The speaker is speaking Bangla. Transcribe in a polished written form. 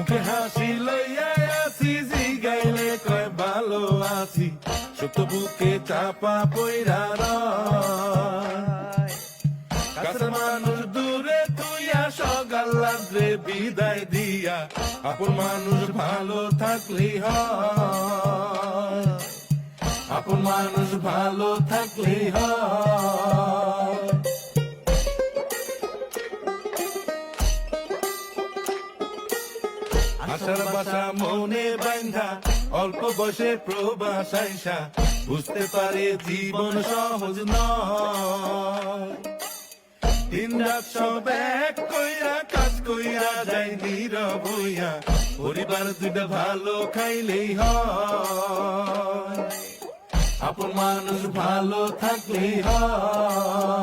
মুখে হাসি লইয়া আছি, জিগাইলে কয় ভালো আছি, সত্য বুকে চাপা পইরা রয়। কাছের মানুষ দূরে তুইয়া, সকাল রাত্রে বিদায় দিয়া, আপন মানুষ ভালো থাকলেই হয়, আপন মানুষ ভালো থাকলেই হয়। আশার বাসা মনে বাইন্ধা, অল্প বয়সে প্রবাস আইসা, বুঝতে পারে জীবন সহজ নয়। দিন রাত সব এক কইরা, কাজ কইরা যাই নীরব হইয়া, পরিবার দুইটা ভালো খাইলেই হয়, আপন মানুষ ভালো থাকলেই হয়।